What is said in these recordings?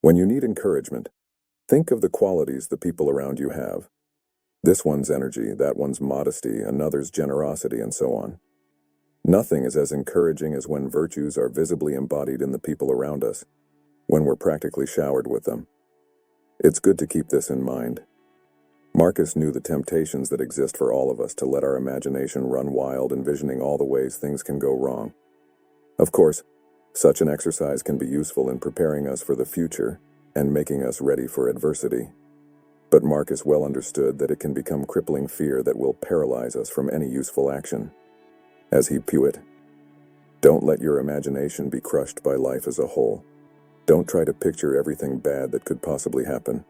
When you need encouragement, think of the qualities the people around you have. This one's energy, that one's modesty, another's generosity, and so on. Nothing is as encouraging as when virtues are visibly embodied in the people around us, when we're practically showered with them. It's good to keep this in mind. Marcus knew the temptations that exist for all of us to let our imagination run wild, envisioning all the ways things can go wrong. Of course, such an exercise can be useful in preparing us for the future and making us ready for adversity. But Marcus well understood that it can become crippling fear that will paralyze us from any useful action. As he put it, "Don't let your imagination be crushed by life as a whole. Don't try to picture everything bad that could possibly happen.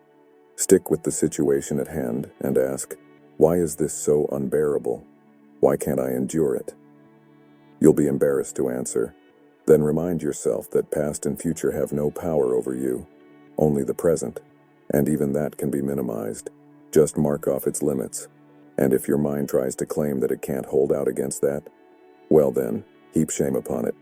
Stick with the situation at hand and ask, why is this so unbearable? Why can't I endure it?" You'll be embarrassed to answer. Then remind yourself that past and future have no power over you, only the present, and even that can be minimized. Just mark off its limits. And if your mind tries to claim that it can't hold out against that, well then, heap shame upon it.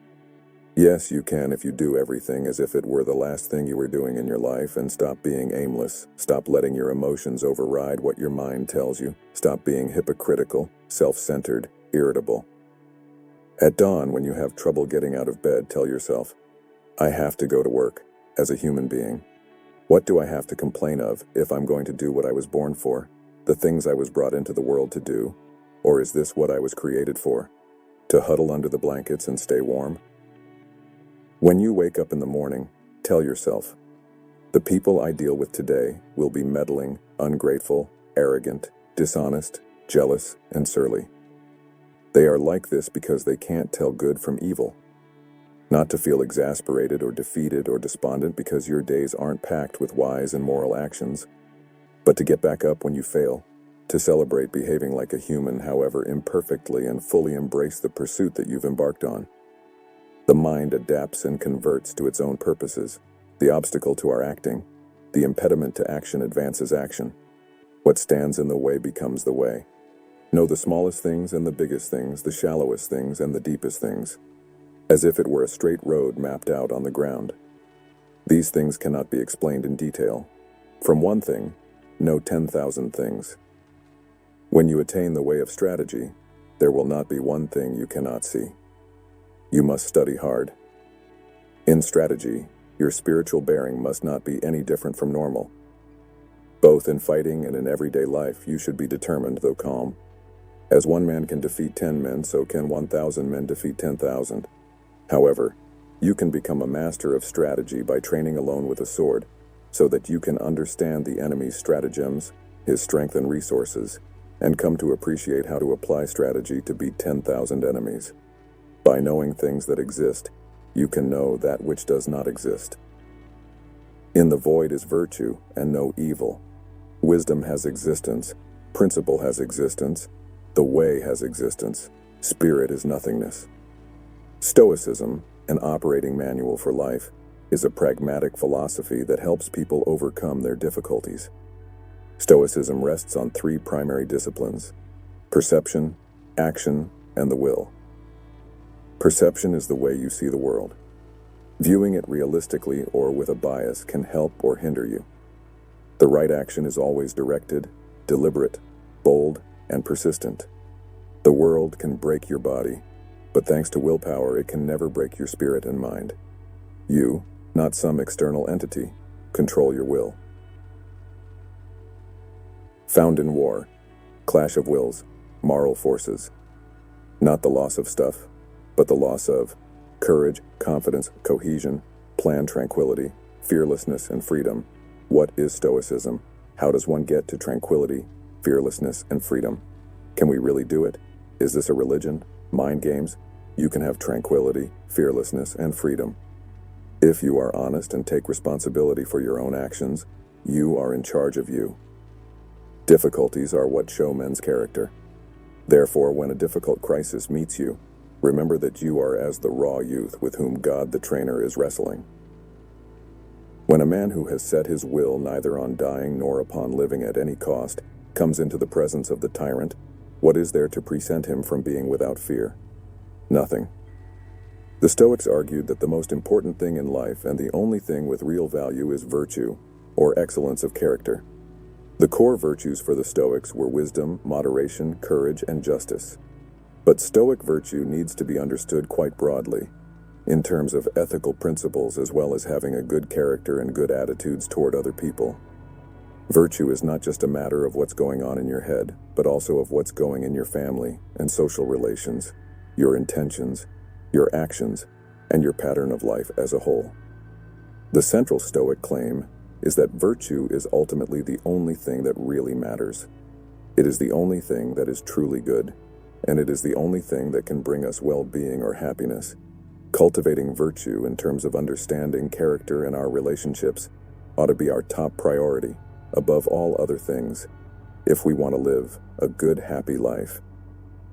Yes, you can if you do everything as if it were the last thing you were doing in your life, and stop being aimless. Stop letting your emotions override what your mind tells you. Stop being hypocritical, self-centered, irritable. At dawn, when you have trouble getting out of bed, tell yourself, I have to go to work, as a human being. What do I have to complain of if I'm going to do what I was born for, the things I was brought into the world to do? Or is this what I was created for? To huddle under the blankets and stay warm? When you wake up in the morning, tell yourself, the people I deal with today will be meddling, ungrateful, arrogant, dishonest, jealous, and surly. They are like this because they can't tell good from evil. Not to feel exasperated or defeated or despondent because your days aren't packed with wise and moral actions, but to get back up when you fail, to celebrate behaving like a human, however imperfectly, and fully embrace the pursuit that you've embarked on. The mind adapts and converts to its own purposes. The obstacle to our acting, the impediment to action advances action. What stands in the way becomes the way. Know the smallest things and the biggest things, the shallowest things and the deepest things, as if it were a straight road mapped out on the ground. These things cannot be explained in detail. From one thing, know 10,000 things. When you attain the way of strategy, there will not be one thing you cannot see. You must study hard. In strategy, your spiritual bearing must not be any different from normal. Both in fighting and in everyday life, you should be determined, though calm. As one man can defeat 10 men, so can 1,000 men defeat 10,000. However, you can become a master of strategy by training alone with a sword, so that you can understand the enemy's stratagems, his strength and resources, and come to appreciate how to apply strategy to beat 10,000 enemies. By knowing things that exist, you can know that which does not exist. In the void is virtue and no evil. Wisdom has existence, principle has existence, the way has existence, spirit is nothingness. Stoicism, an operating manual for life, is a pragmatic philosophy that helps people overcome their difficulties. Stoicism rests on 3 primary disciplines: perception, action, and the will. Perception is the way you see the world. Viewing it realistically or with a bias can help or hinder you. The right action is always directed, deliberate, bold, and persistent. The world can break your body, but thanks to willpower, it can never break your spirit and mind. You, not some external entity, control your will. Found in war, clash of wills, moral forces. Not the loss of stuff, but the loss of courage, confidence, cohesion, planned tranquility, fearlessness, and freedom. What is Stoicism? How does one get to tranquility, fearlessness, and freedom? Can we really do it? Is this a religion? Mind games? You can have tranquility, fearlessness, and freedom. If you are honest and take responsibility for your own actions, you are in charge of you. Difficulties are what show men's character. Therefore, when a difficult crisis meets you, remember that you are as the raw youth with whom God the trainer is wrestling. When a man who has set his will neither on dying nor upon living at any cost comes into the presence of the tyrant, what is there to prevent him from being without fear? Nothing. The Stoics argued that the most important thing in life and the only thing with real value is virtue, or excellence of character. The core virtues for the Stoics were wisdom, moderation, courage, and justice. But Stoic virtue needs to be understood quite broadly, in terms of ethical principles as well as having a good character and good attitudes toward other people. Virtue is not just a matter of what's going on in your head, but also of what's going in your family and social relations, your intentions, your actions, and your pattern of life as a whole. The central Stoic claim is that virtue is ultimately the only thing that really matters. It is the only thing that is truly good, and it is the only thing that can bring us well-being or happiness. Cultivating virtue in terms of understanding character and our relationships ought to be our top priority, above all other things, if we want to live a good, happy life.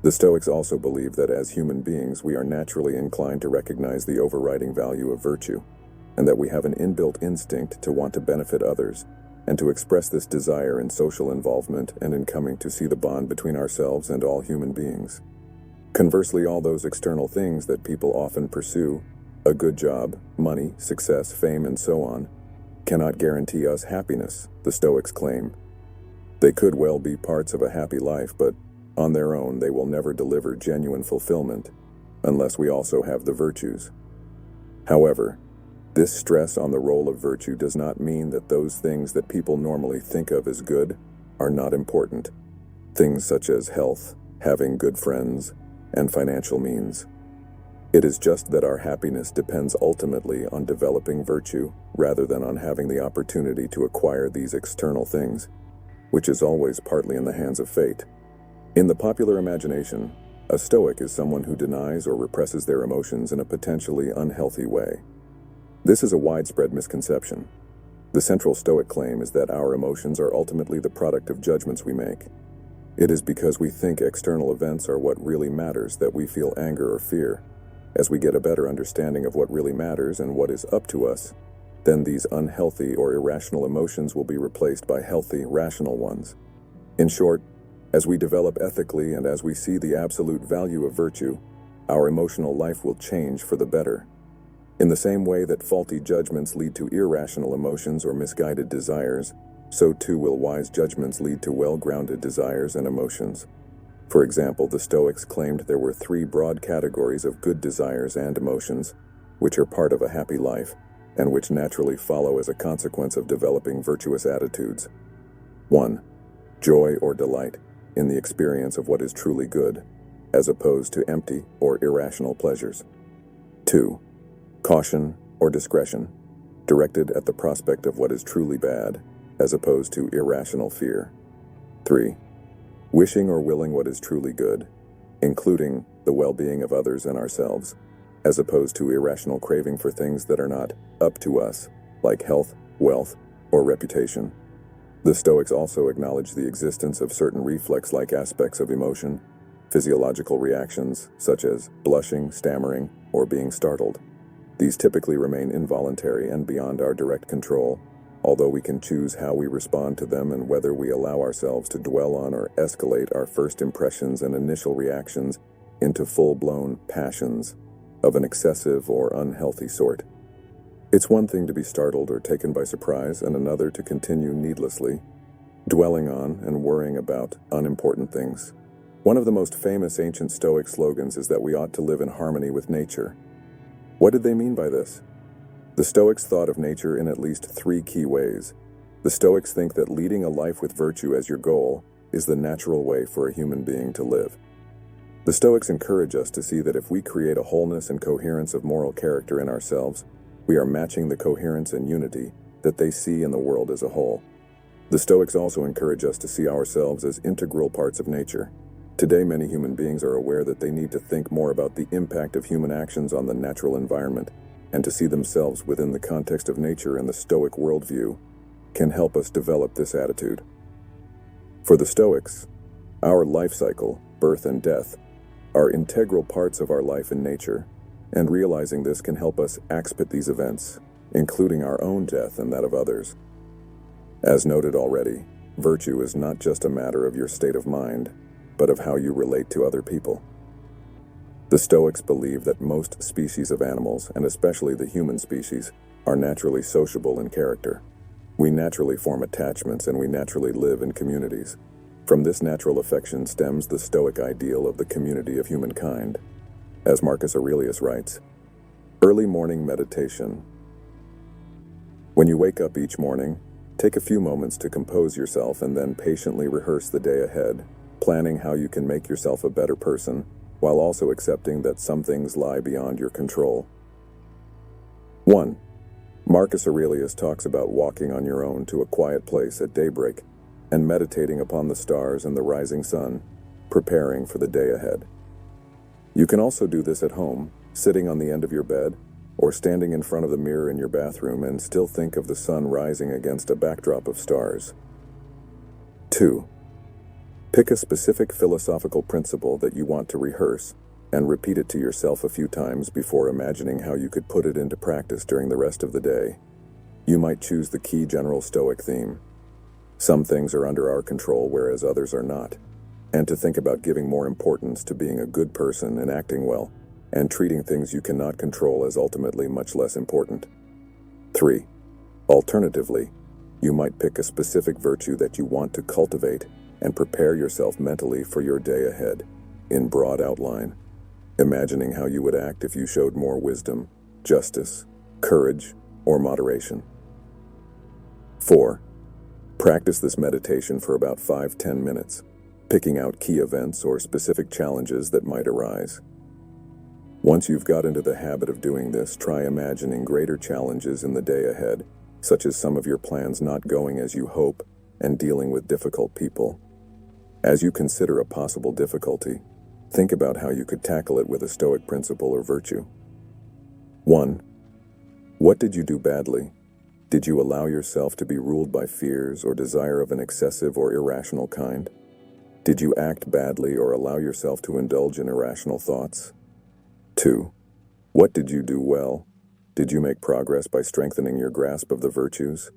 The Stoics also believe that as human beings, we are naturally inclined to recognize the overriding value of virtue, and that we have an inbuilt instinct to want to benefit others, and to express this desire in social involvement and in coming to see the bond between ourselves and all human beings. Conversely, all those external things that people often pursue, a good job, money, success, fame, and so on, cannot guarantee us happiness, the Stoics claim. They could well be parts of a happy life, but on their own they will never deliver genuine fulfillment, unless we also have the virtues. However, this stress on the role of virtue does not mean that those things that people normally think of as good are not important. Things such as health, having good friends, and financial means. It is just that our happiness depends ultimately on developing virtue rather than on having the opportunity to acquire these external things, which is always partly in the hands of fate. In the popular imagination, a Stoic is someone who denies or represses their emotions in a potentially unhealthy way. This is a widespread misconception. The central Stoic claim is that our emotions are ultimately the product of judgments we make. It is because we think external events are what really matters that we feel anger or fear. As we get a better understanding of what really matters and what is up to us, then these unhealthy or irrational emotions will be replaced by healthy, rational ones. In short, as we develop ethically and as we see the absolute value of virtue, our emotional life will change for the better. In the same way that faulty judgments lead to irrational emotions or misguided desires, so too will wise judgments lead to well-grounded desires and emotions. For example, the Stoics claimed there were 3 broad categories of good desires and emotions, which are part of a happy life, and which naturally follow as a consequence of developing virtuous attitudes. 1. Joy or delight in the experience of what is truly good, as opposed to empty or irrational pleasures. 2. Caution or discretion, directed at the prospect of what is truly bad, as opposed to irrational fear. 3. Wishing or willing what is truly good, including the well-being of others and ourselves, as opposed to irrational craving for things that are not up to us, like health, wealth, or reputation. The Stoics also acknowledge the existence of certain reflex-like aspects of emotion, physiological reactions such as blushing, stammering, or being startled. These typically remain involuntary and beyond our direct control, although we can choose how we respond to them and whether we allow ourselves to dwell on or escalate our first impressions and initial reactions into full-blown passions of an excessive or unhealthy sort. It's one thing to be startled or taken by surprise, and another to continue needlessly, dwelling on and worrying about unimportant things. One of the most famous ancient Stoic slogans is that we ought to live in harmony with nature. What did they mean by this? The Stoics thought of nature in at least 3 key ways. The Stoics think that leading a life with virtue as your goal is the natural way for a human being to live. The Stoics encourage us to see that if we create a wholeness and coherence of moral character in ourselves, we are matching the coherence and unity that they see in the world as a whole. The Stoics also encourage us to see ourselves as integral parts of nature. Today, many human beings are aware that they need to think more about the impact of human actions on the natural environment, and to see themselves within the context of nature and the Stoic worldview can help us develop this attitude. For the Stoics, our life cycle, birth and death, are integral parts of our life in nature, and realizing this can help us expedite these events, including our own death and that of others. As noted already, virtue is not just a matter of your state of mind, but of how you relate to other people. The Stoics believe that most species of animals, and especially the human species, are naturally sociable in character. We naturally form attachments and we naturally live in communities. From this natural affection stems the Stoic ideal of the community of humankind. As Marcus Aurelius writes, early morning meditation. When you wake up each morning, take a few moments to compose yourself and then patiently rehearse the day ahead, planning how you can make yourself a better person, while also accepting that some things lie beyond your control. 1. Marcus Aurelius talks about walking on your own to a quiet place at daybreak and meditating upon the stars and the rising sun, preparing for the day ahead. You can also do this at home, sitting on the end of your bed, or standing in front of the mirror in your bathroom and still think of the sun rising against a backdrop of stars. 2. Pick a specific philosophical principle that you want to rehearse and repeat it to yourself a few times before imagining how you could put it into practice during the rest of the day. You might choose the key general Stoic theme. Some things are under our control, whereas others are not. And to think about giving more importance to being a good person and acting well, and treating things you cannot control as ultimately much less important. 3. Alternatively, you might pick a specific virtue that you want to cultivate and prepare yourself mentally for your day ahead, in broad outline, imagining how you would act if you showed more wisdom, justice, courage, or moderation. 4. Practice this meditation for about 5-10 minutes, picking out key events or specific challenges that might arise. Once you've got into the habit of doing this, try imagining greater challenges in the day ahead, such as some of your plans not going as you hope and dealing with difficult people. As you consider a possible difficulty, think about how you could tackle it with a Stoic principle or virtue. 1. What did you do badly? Did you allow yourself to be ruled by fears or desire of an excessive or irrational kind? Did you act badly or allow yourself to indulge in irrational thoughts? 2. What did you do well? Did you make progress by strengthening your grasp of the virtues?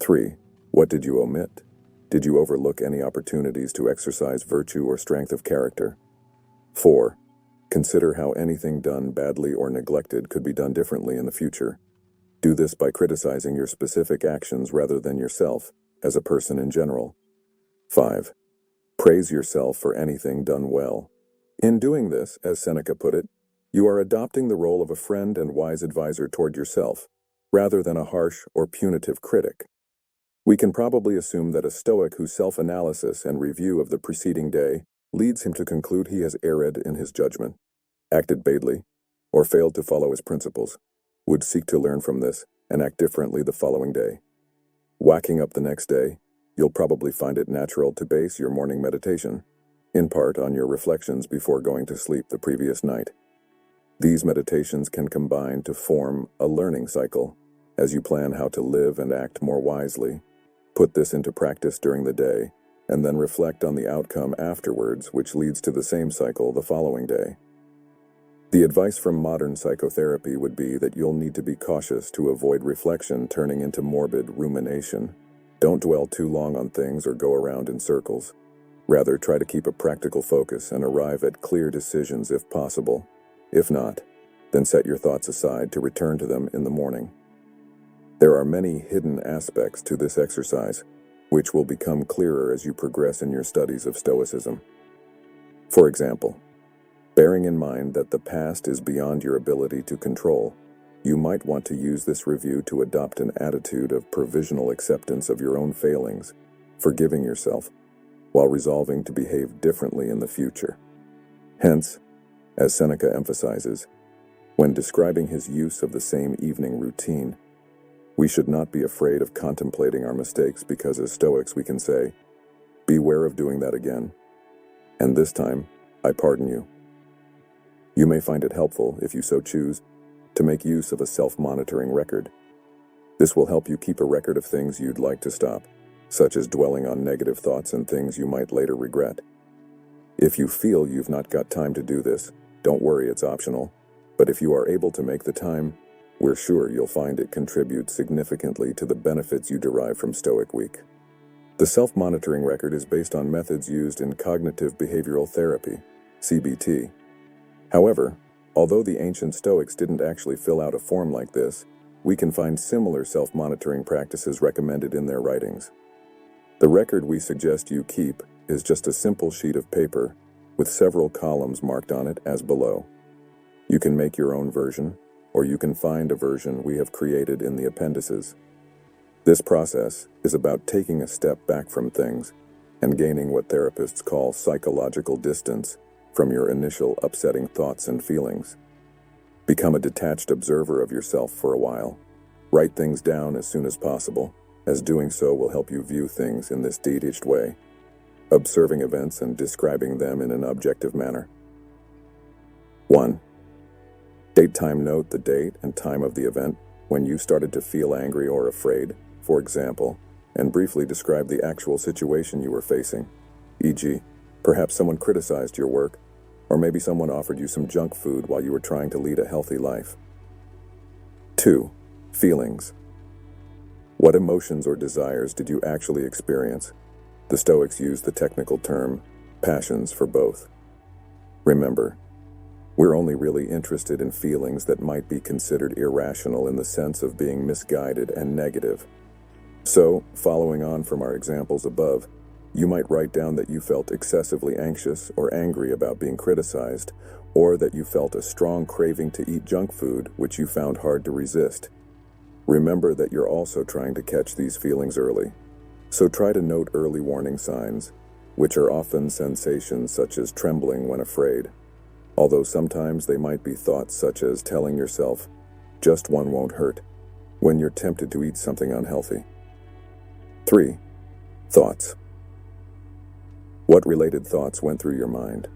3. What did you omit? Did you overlook any opportunities to exercise virtue or strength of character? 4. Consider how anything done badly or neglected could be done differently in the future. Do this by criticizing your specific actions rather than yourself, as a person in general. 5. Praise yourself for anything done well. In doing this, as Seneca put it, you are adopting the role of a friend and wise advisor toward yourself, rather than a harsh or punitive critic. We can probably assume that a Stoic whose self-analysis and review of the preceding day leads him to conclude he has erred in his judgment, acted badly, or failed to follow his principles, would seek to learn from this and act differently the following day. Waking up the next day, you'll probably find it natural to base your morning meditation, in part on your reflections before going to sleep the previous night. These meditations can combine to form a learning cycle as you plan how to live and act more wisely. Put this into practice during the day, and then reflect on the outcome afterwards, which leads to the same cycle the following day. The advice from modern psychotherapy would be that you'll need to be cautious to avoid reflection turning into morbid rumination. Don't dwell too long on things or go around in circles. Rather, try to keep a practical focus and arrive at clear decisions if possible. If not, then set your thoughts aside to return to them in the morning. There are many hidden aspects to this exercise, which will become clearer as you progress in your studies of Stoicism. For example, bearing in mind that the past is beyond your ability to control, you might want to use this review to adopt an attitude of provisional acceptance of your own failings, forgiving yourself, while resolving to behave differently in the future. Hence, as Seneca emphasizes, when describing his use of the same evening routine, we should not be afraid of contemplating our mistakes because as Stoics we can say, "Beware of doing that again, and this time, I pardon you." You may find it helpful, if you so choose, to make use of a self-monitoring record. This will help you keep a record of things you'd like to stop, such as dwelling on negative thoughts and things you might later regret. If you feel you've not got time to do this, don't worry, it's optional. But if you are able to make the time, we're sure you'll find it contributes significantly to the benefits you derive from Stoic Week. The self-monitoring record is based on methods used in cognitive behavioral therapy, CBT. However, although the ancient Stoics didn't actually fill out a form like this, we can find similar self-monitoring practices recommended in their writings. The record we suggest you keep is just a simple sheet of paper with several columns marked on it as below. You can make your own version, or you can find a version we have created in the appendices. This process is about taking a step back from things and gaining what therapists call psychological distance from your initial upsetting thoughts and feelings. Become a detached observer of yourself for a while. Write things down as soon as possible, as doing so will help you view things in this detached way, observing events and describing them in an objective manner. 1. Date time. Note the date and time of the event when you started to feel angry or afraid, for example, and briefly describe the actual situation you were facing, e.g., perhaps someone criticized your work, or maybe someone offered you some junk food while you were trying to lead a healthy life. 2. Feelings. What emotions or desires did you actually experience? The Stoics use the technical term passions for both. Remember, we're only really interested in feelings that might be considered irrational in the sense of being misguided and negative. So, following on from our examples above, you might write down that you felt excessively anxious or angry about being criticized, or that you felt a strong craving to eat junk food, which you found hard to resist. Remember that you're also trying to catch these feelings early. So try to note early warning signs, which are often sensations such as trembling when afraid, although sometimes they might be thoughts such as telling yourself, "Just one won't hurt," when you're tempted to eat something unhealthy. 3. Thoughts. What related thoughts went through your mind?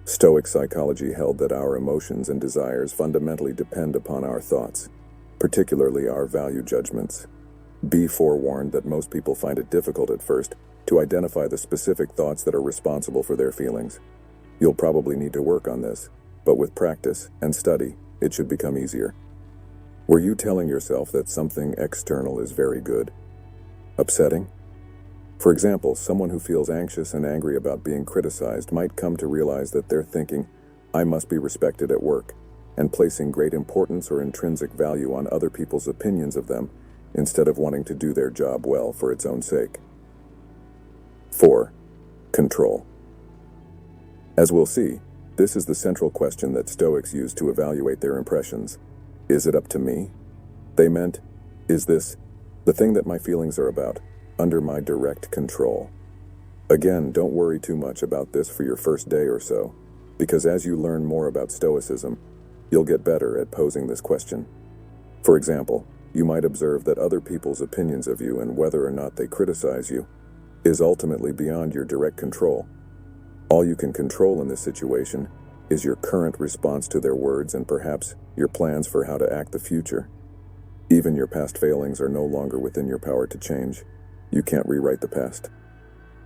Stoic psychology held that our emotions and desires fundamentally depend upon our thoughts, particularly our value judgments. Be forewarned that most people find it difficult at first to identify the specific thoughts that are responsible for their feelings. You'll probably need to work on this, but with practice and study, it should become easier. Were you telling yourself that something external is very good? Upsetting? For example, someone who feels anxious and angry about being criticized might come to realize that they're thinking, "I must be respected at work," and placing great importance or intrinsic value on other people's opinions of them, instead of wanting to do their job well for its own sake. 4. Control. As we'll see, this is the central question that Stoics use to evaluate their impressions. Is it up to me? They meant, is this, the thing that my feelings are about, under my direct control? Again, don't worry too much about this for your first day or so, because as you learn more about Stoicism, you'll get better at posing this question. For example, you might observe that other people's opinions of you and whether or not they criticize you is ultimately beyond your direct control. All you can control in this situation is your current response to their words and perhaps your plans for how to act the future. Even your past failings are no longer within your power to change. You can't rewrite the past.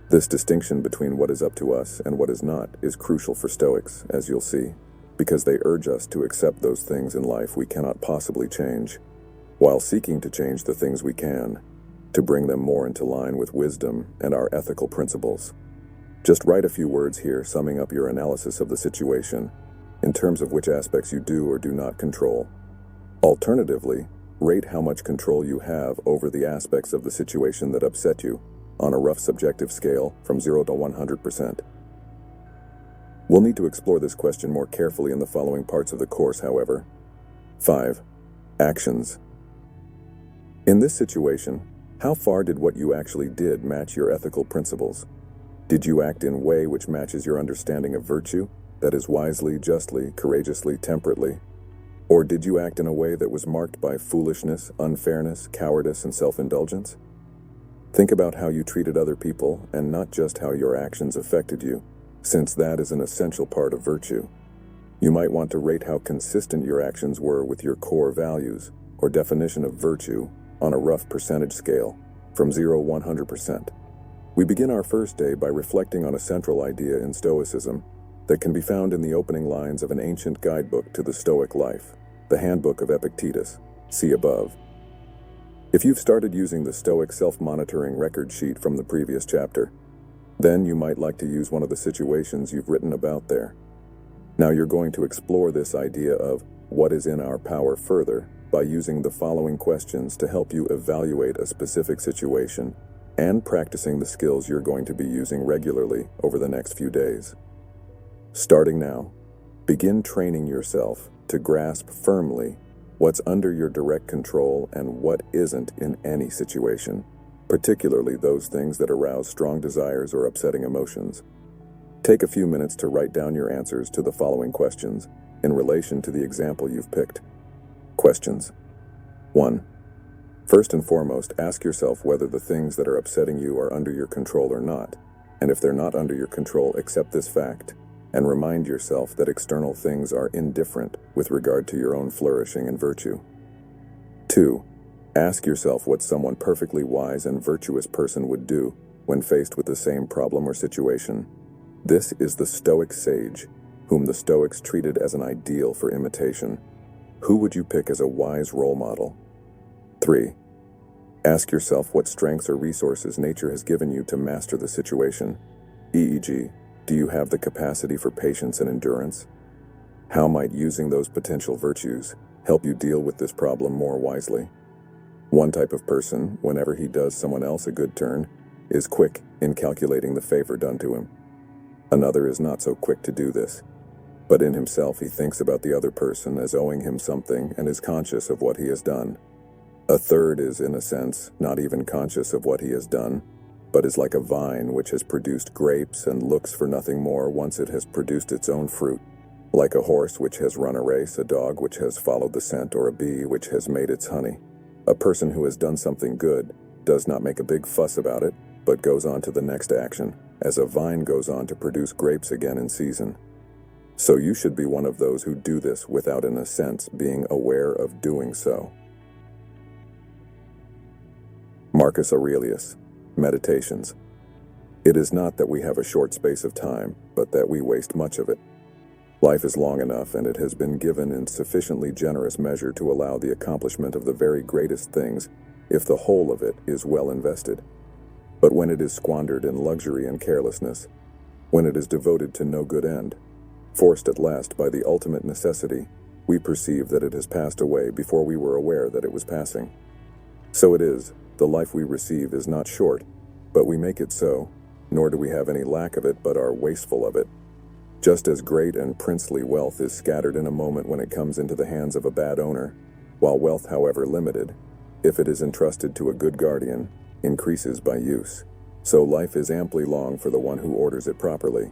This distinction between what is up to us and what is not is crucial for Stoics, as you'll see, because they urge us to accept those things in life we cannot possibly change, while seeking to change the things we can, to bring them more into line with wisdom and our ethical principles. Just write a few words here summing up your analysis of the situation, in terms of which aspects you do or do not control. Alternatively, rate how much control you have over the aspects of the situation that upset you, on a rough subjective scale from 0 to 100%. We'll need to explore this question more carefully in the following parts of the course, however. 5. Actions. In this situation, how far did what you actually did match your ethical principles? Did you act in a way which matches your understanding of virtue, that is wisely, justly, courageously, temperately? Or did you act in a way that was marked by foolishness, unfairness, cowardice, and self-indulgence? Think about how you treated other people and not just how your actions affected you, since that is an essential part of virtue. You might want to rate how consistent your actions were with your core values, or definition of virtue, on a rough percentage scale, from 0 to 100%. We begin our first day by reflecting on a central idea in Stoicism that can be found in the opening lines of an ancient guidebook to the Stoic life, the Handbook of Epictetus, see above. If you've started using the Stoic self-monitoring record sheet from the previous chapter, then you might like to use one of the situations you've written about there. Now you're going to explore this idea of what is in our power further by using the following questions to help you evaluate a specific situation and practicing the skills you're going to be using regularly over the next few days. Starting now, begin training yourself to grasp firmly what's under your direct control and what isn't in any situation, particularly those things that arouse strong desires or upsetting emotions. Take a few minutes to write down your answers to the following questions in relation to the example you've picked. Questions. 1. First and foremost, ask yourself whether the things that are upsetting you are under your control or not, and if they're not under your control, accept this fact, and remind yourself that external things are indifferent with regard to your own flourishing and virtue. 2. Ask yourself what someone perfectly wise and virtuous person would do when faced with the same problem or situation. This is the Stoic sage, whom the Stoics treated as an ideal for imitation. Who would you pick as a wise role model? 3. Ask yourself what strengths or resources nature has given you to master the situation, e.g., do you have the capacity for patience and endurance? How might using those potential virtues help you deal with this problem more wisely? One type of person, whenever he does someone else a good turn, is quick in calculating the favor done to him. Another is not so quick to do this, but in himself he thinks about the other person as owing him something and is conscious of what he has done. A third is, in a sense, not even conscious of what he has done, but is like a vine which has produced grapes and looks for nothing more once it has produced its own fruit. Like a horse which has run a race, a dog which has followed the scent, or a bee which has made its honey. A person who has done something good does not make a big fuss about it, but goes on to the next action, as a vine goes on to produce grapes again in season. So you should be one of those who do this without, in a sense, being aware of doing so. Marcus Aurelius, Meditations. It is not that we have a short space of time, but that we waste much of it. Life is long enough, and it has been given in sufficiently generous measure to allow the accomplishment of the very greatest things, if the whole of it is well invested. But when it is squandered in luxury and carelessness, when it is devoted to no good end, forced at last by the ultimate necessity, we perceive that it has passed away before we were aware that it was passing. So it is, the life we receive is not short, but we make it so, nor do we have any lack of it but are wasteful of it. Just as great and princely wealth is scattered in a moment when it comes into the hands of a bad owner, while wealth, however limited, if it is entrusted to a good guardian, increases by use, so life is amply long for the one who orders it properly.